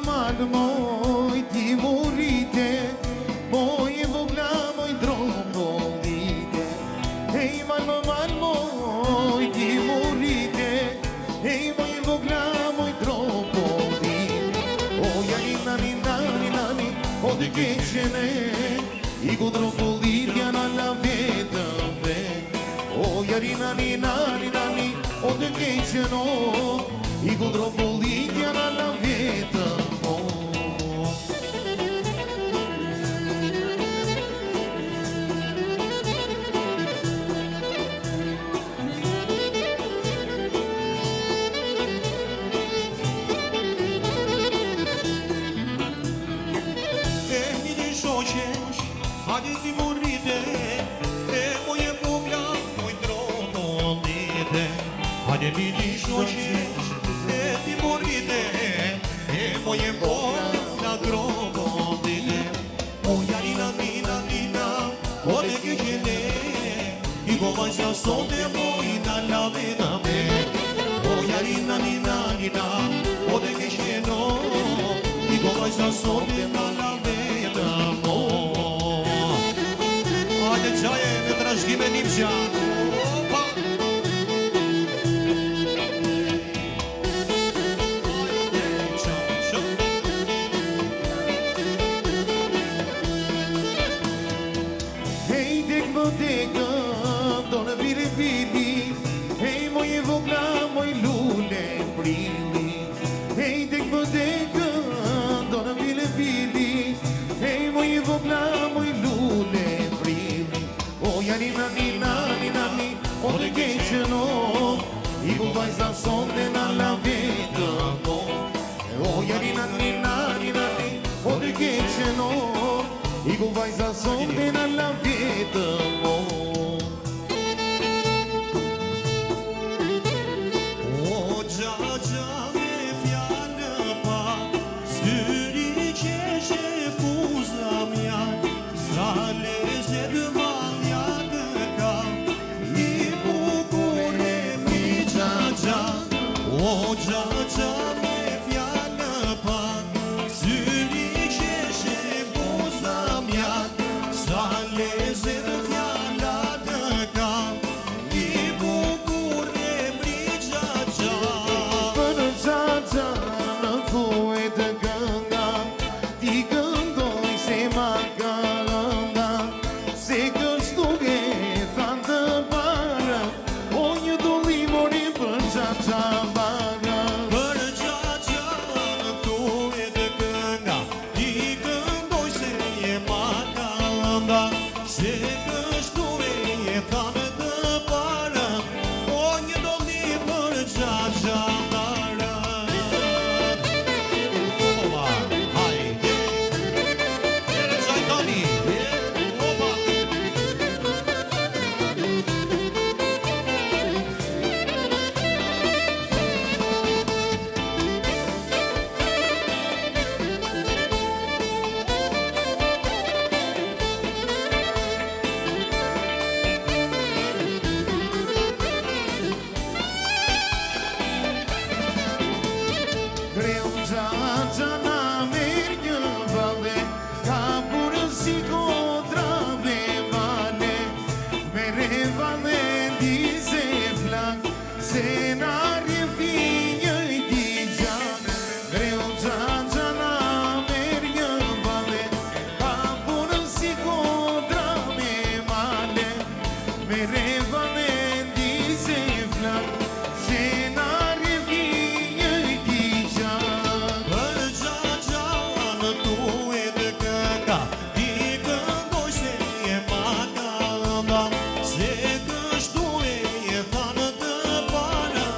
mal moj ti morite, moj vogla moj drombodite. Hej mal moj ti morite, hej moj vogla moj drombodite. O jani nani nani nani, o të keqene, I ku dromboditja në la vetëm me. O jani nani nani nani, o të keqeno, I ku dromboditja në la vetëm mo. Hajde ti morite, moje vogla, moj drombodite. Hajde ti shoqesh, ti morite, moje vogla drombodite. O jarina nina nina, o te keqene, I ko vajza sote mojna la veta me. O jarina nina nina, o te keqeno, I ko vajza sote na la veta mo. Hajde qaje me trashgime nimqa. Opa! Hej dek më dekëm, do në vire vili, hej moje vogla, moj lule prili. Hej dek më dekëm, do në vire vili, hej moje vogla, moj lule prili. O jani nani nani nani, o të keqeno, I ku vajza sonde në la vetëm mo. O jani nani nani nani, o të keqeno, I ku vajza sonde në la vetëm mo. O gja me fjallë pa, syri qeshe fuza mja, sa lezet valja të ka, I bukur e mi gja. O gja me fjallë pa, syri qeshe fuza mja, sa lezet valja të ka, I bukur e mi gja. Për gjaja në thuaj të kënga, ti këndoj se ma ka lënda, se kështu ke thanë të para, o një doli mori për gjaja bara. Për gjaja në thuaj të kënga, ti këndoj se ma ka lënda, se kështu e thanë të para, o një doli për gjaja bara. Opa, hajde, e zajtoni, opa. Creu gjaja na merë një vale, ka burën si kodrave vale, mere vale dize flak, se na rjefi një ti gjak. Creu gjaja na merë një vale, ka burën si kodrave vale, mere vale dize flak, se na rjefi një ti gjak. Për gjaja në thuaj të kënga, ti këndoj se ma ka lënda, se kështu e thanë të para,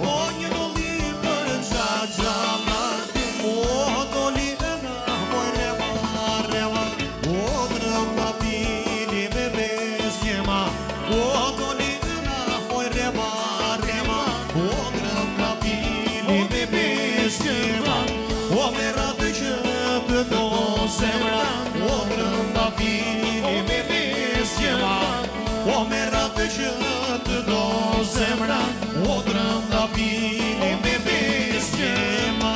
o një doli për gjaja na. O doli e na, moj rema, o drëmba pili me bezjema, o doli e na, moj rema, o drëmba pili me bezjema, o me ratë që të do zemra, o drëmba pili me bezjema, o me ratë që të do zemra, o drëmba pili me bezjema.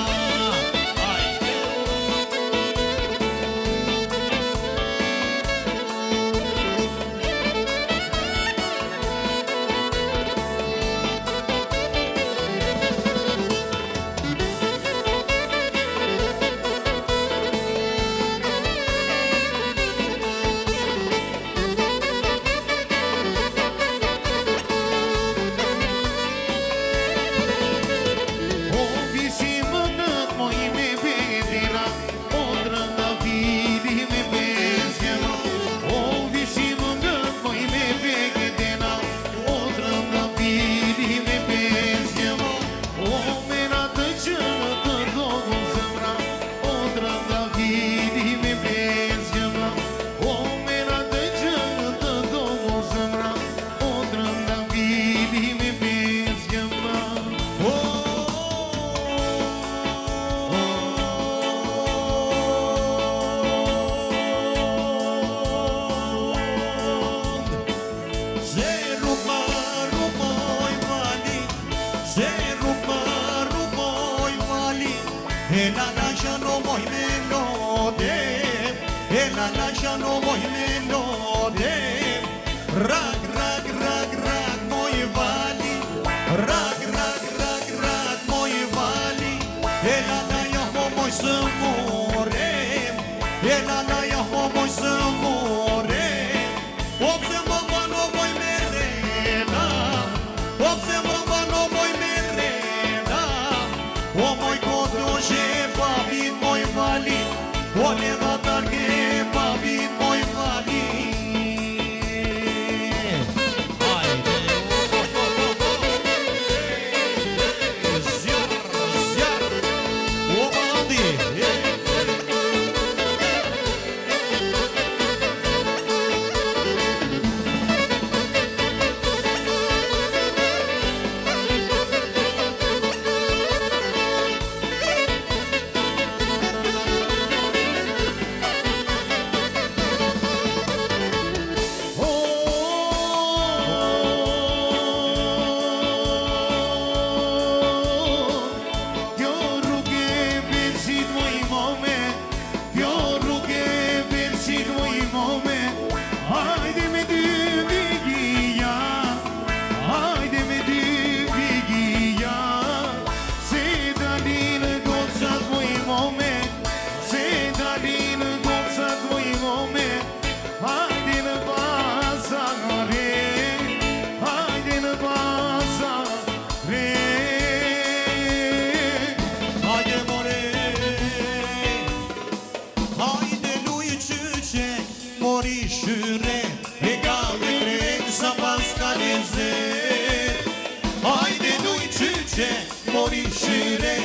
Hajde! lasciano voi melode, e la lasciano voi melode. Rag, rag, rag, rag, moi vali, rag, rag, rag, rag, moi vali, e la daia moi să morem, e la daia moi să morem. Observăm voi merena, observăm voi merena, o moi cotoje babin moi vali, o le ratarge babin moi vali. Morishire, e cale crenza pascalese. Morishire,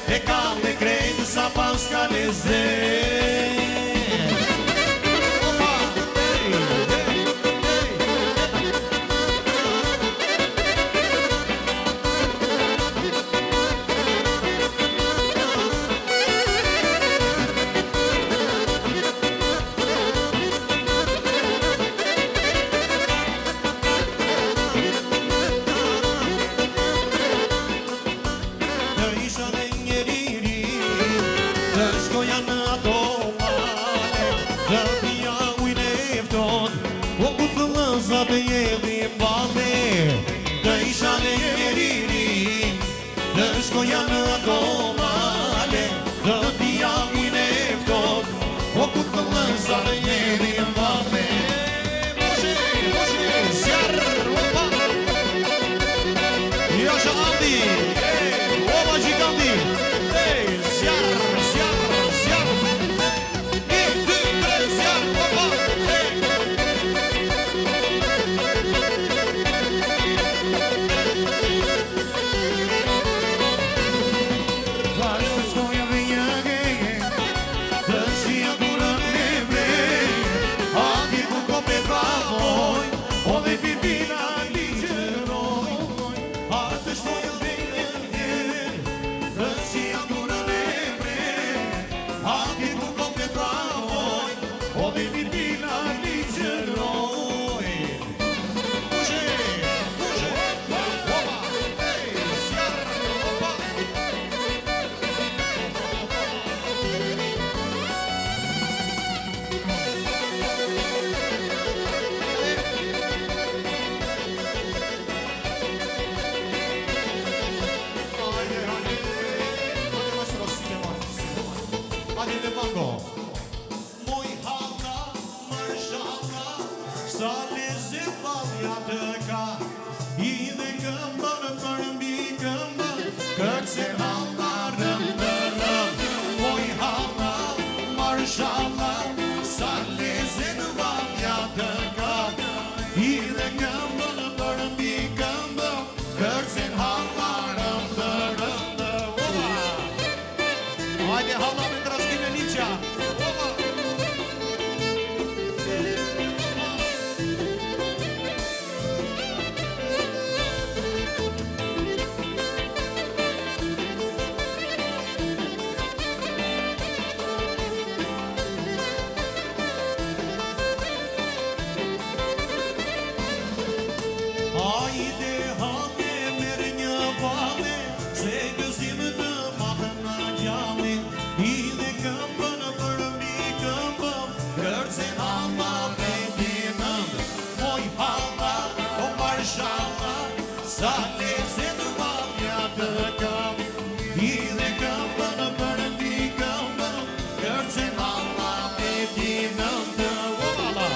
e cale crenza pascalese. kërcen halla rëm Oj halla, marshalla Sa lezet valja të kam I dhe këmbën për mbi këmbën Kërcen halla rëm Hajde halla me trashkin e liqja Hajde hale, merë një vale Se gëzim të matë në gjalli I dhe këmbën për mbi këmbën Kërcen halla veti nëndë Oj halla, o marshalla Sa lezet valja të kam I dhe këmbën për mbi këmbën Kërcen halla veti nëndë O halla,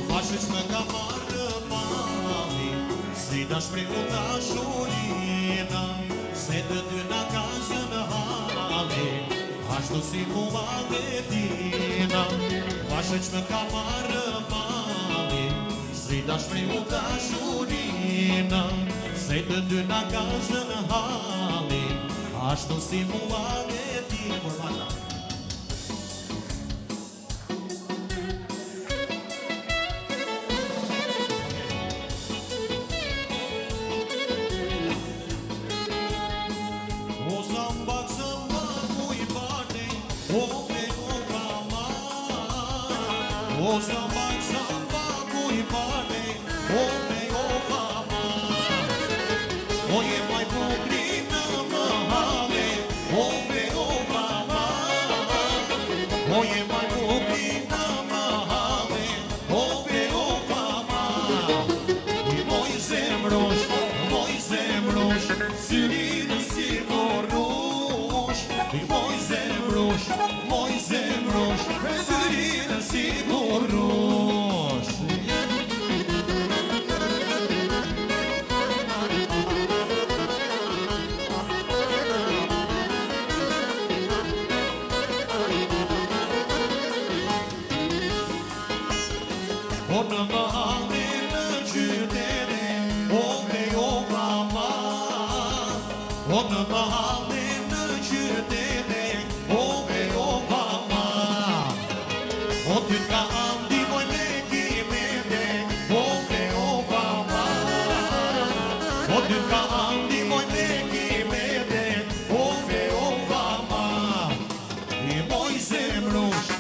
Mashës më ka marrë mali Si ta shprehë dashurina Se të dy na ka zënë hali Ashtu si mua dhe tina Mashës më ka marrë mali Si ta shprehë dashurina Se të dy na ka zënë hali Ashtu si mua dhe tina O zambak ku i bardej, o me o kama O zambak ku i bardej, o me o kama O je maj bukri në më hale, o me o kama O je maj bukri në më hale, o me o kama I moj zemrosh, syrinë si korrush I moj zemrosh, syrinë si korrush O në më halë në qytete, o me o mama O në më halë në qytete, o me o mama O ty t'ka ndihmoj me kimete, o me o mama O ty t'ka ndihmoj me kimete, o me o mama I moj zemrush,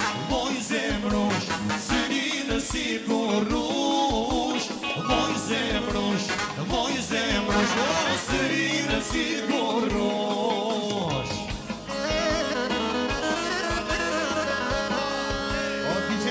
syrinë si korrush Moj zemrush, o syrinë si korrush O DJ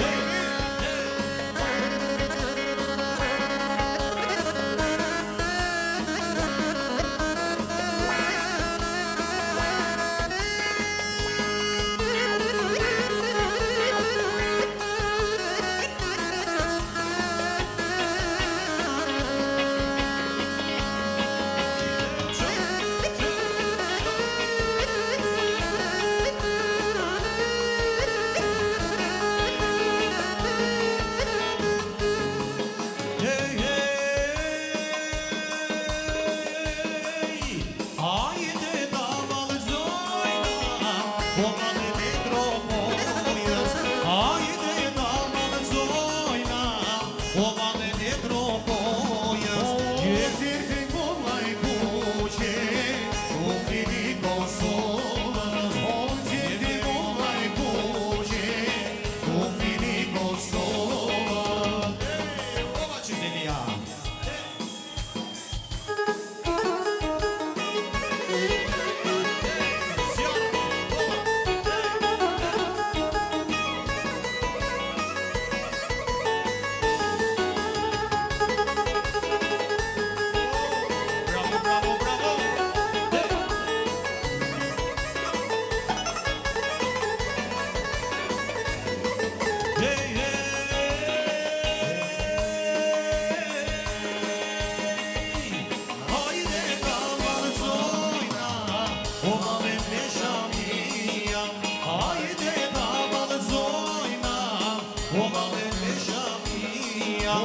O male me shamia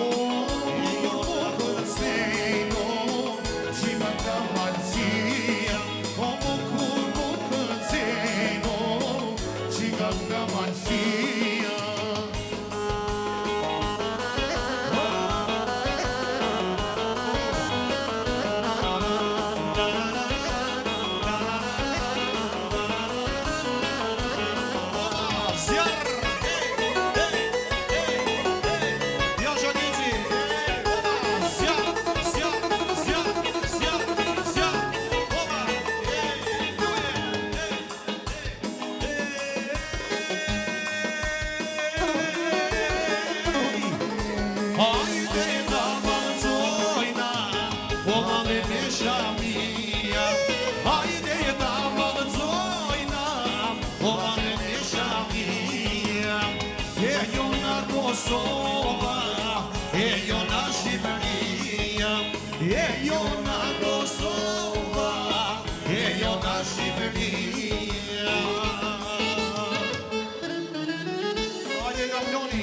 Kosova, jo na Shqipëria, jo na Kosova, jo na Shqipëria. Hajde kampioni.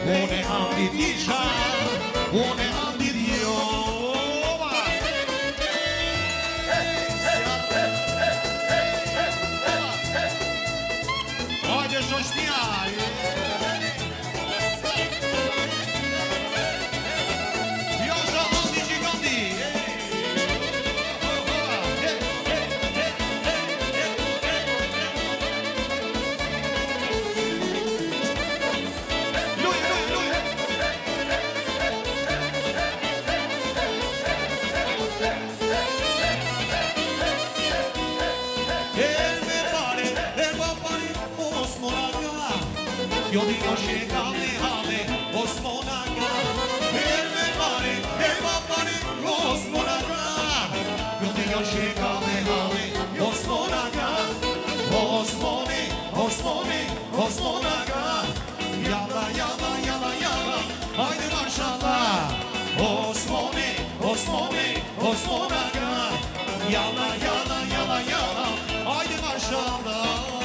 One andi disha, one andi dio. Hajde shoshnia. Jo sa andi giganti. Yo digo llegale, ale, osmonaga. El me pare, el va pare, osmonaga. Yo digo llegale, ale, osmonaga. Osmone, osmone, osmonaga. Yala, yala, yala, yala. Haydi maşallah. Osmone, osmone, osmonaga. Yala, yala, yala, yala. Haydi maşallah.